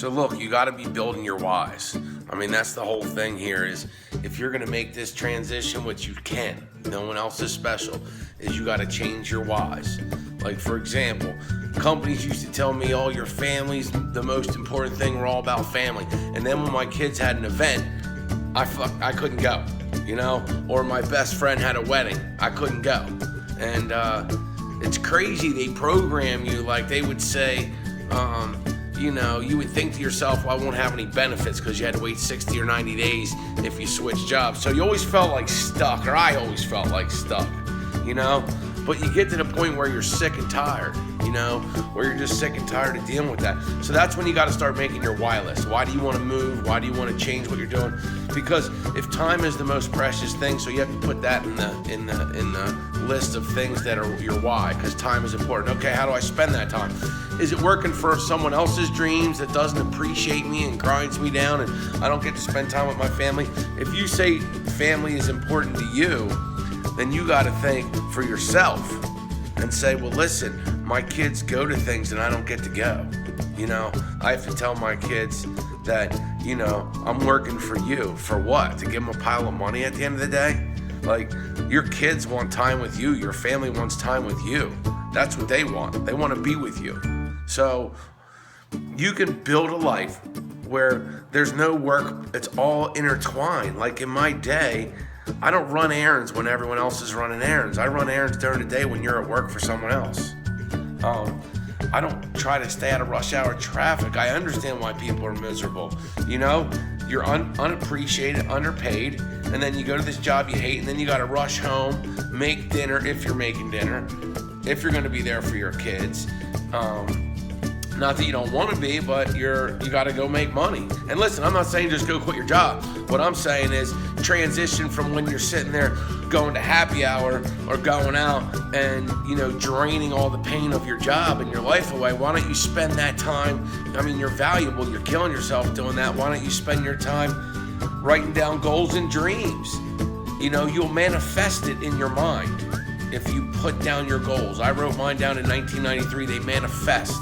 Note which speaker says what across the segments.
Speaker 1: So look, you got to be building your whys. I mean, that's the whole thing here is if you're going to make this transition, which you can, no one else is special, is you got to change your whys. Like, for example, companies used to tell me, oh, your family's the most important thing. We're all about family. And then when my kids had an event, I couldn't go, you know? Or my best friend had a wedding, I couldn't go. And it's crazy. They program you like they would say, you know, you would think to yourself, well, I won't have any benefits because you had to wait 60 or 90 days if you switch jobs. So you always felt like stuck, or I always felt like stuck, you know? But you get to the point where you're sick and tired, you know, where you're just sick and tired of dealing with that. So that's when you got to start making your why list. Why do you want to move? Why do you want to change what you're doing? Because if time is the most precious thing, so you have to put that in the list of things that are your why, because time is important. Okay, how do I spend that time? Is it working for someone else's dreams that doesn't appreciate me and grinds me down and I don't get to spend time with my family? If you say family is important to you, then you got to think for yourself and say, well, listen, my kids go to things and I don't get to go. You know, I have to tell my kids that, you know, I'm working for you. For what? To give them a pile of money at the end of the day? Like, your kids want time with you. Your family wants time with you. That's what they want. They want to be with you. So you can build a life where there's no work. It's all intertwined. Like in my day, I don't run errands when everyone else is running errands. I run errands during the day when you're at work for someone else. I don't try to stay out of rush hour traffic. I understand why people are miserable. You know, you're unappreciated, underpaid, and then you go to this job you hate, and then you got to rush home, make dinner if you're making dinner, if you're going to be there for your kids. Not that you don't want to be, but you got to go make money. And listen, I'm not saying just go quit your job. What I'm saying is transition from when you're sitting there going to happy hour or going out and, you know, draining all the pain of your job and your life away. Why don't you spend that time? I mean, you're valuable. You're killing yourself doing that. Why don't you spend your time writing down goals and dreams? You know, you'll manifest it in your mind if you put down your goals. I wrote mine down in 1993. They manifest.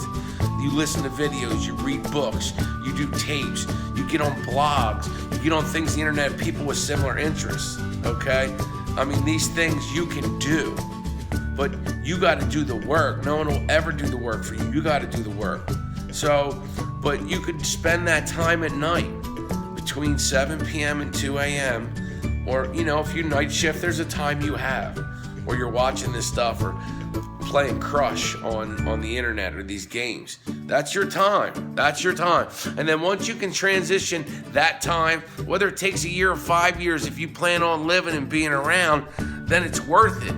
Speaker 1: You listen to videos, you read books, you do tapes, you get on blogs, you get on things the internet, people with similar interests, okay? I mean, these things you can do, but you got to do the work. No one will ever do the work for you. You got to do the work. So, but you could spend that time at night between 7 p.m. and 2 a.m. Or, you know, if you night shift, there's a time you have where you're watching this stuff or playing Crush on the internet or these games. That's your time. That's your time. And then once you can transition that time, whether it takes a year or 5 years, if you plan on living and being around, then it's worth it.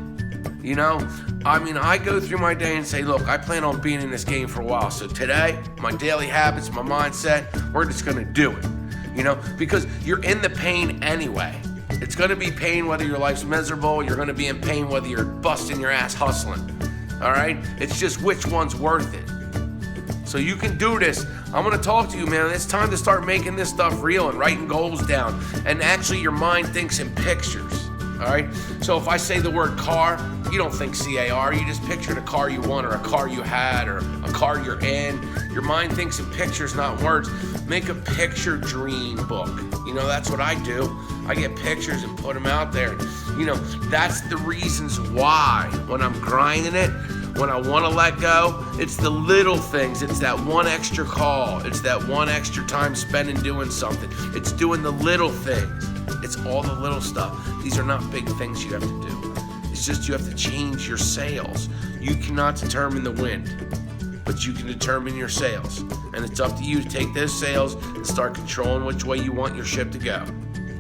Speaker 1: You know, I mean, I go through my day and say, look, I plan on being in this game for a while. So today, my daily habits, my mindset, we're just going to do it. You know, because you're in the pain anyway. It's going to be pain whether your life's miserable. You're going to be in pain whether you're busting your ass hustling. All right? It's just which one's worth it. So you can do this. I'm going to talk to you, man. It's time to start making this stuff real and writing goals down. And actually, your mind thinks in pictures. All right? So if I say the word car, you don't think CAR. You just picture the car you want or a car you had or a car you're in. Your mind thinks in pictures, not words. Make a picture dream book. You know, that's what I do. I get pictures and put them out there. You know, that's the reasons why when I'm grinding it, when I want to let go, it's the little things. It's that one extra call. It's that one extra time spending doing something. It's doing the little things. It's all the little stuff. These are not big things you have to do. It's just you have to change your sails. You cannot determine the wind, but you can determine your sails. And it's up to you to take those sails and start controlling which way you want your ship to go.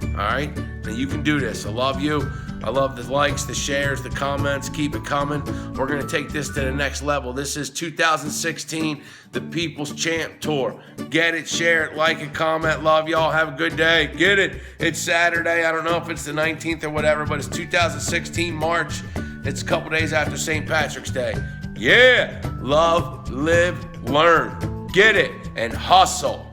Speaker 1: All right? Now you can do this. I love you. I love the likes, the shares, the comments. Keep it coming. We're going to take this to the next level. This is 2016, the People's Champ Tour. Get it, share it, like it, comment. Love y'all. Have a good day. Get it. It's Saturday. I don't know if it's the 19th or whatever, but it's 2016, March. It's a couple days after St. Patrick's Day. Yeah. Love, live, learn. Get it and hustle.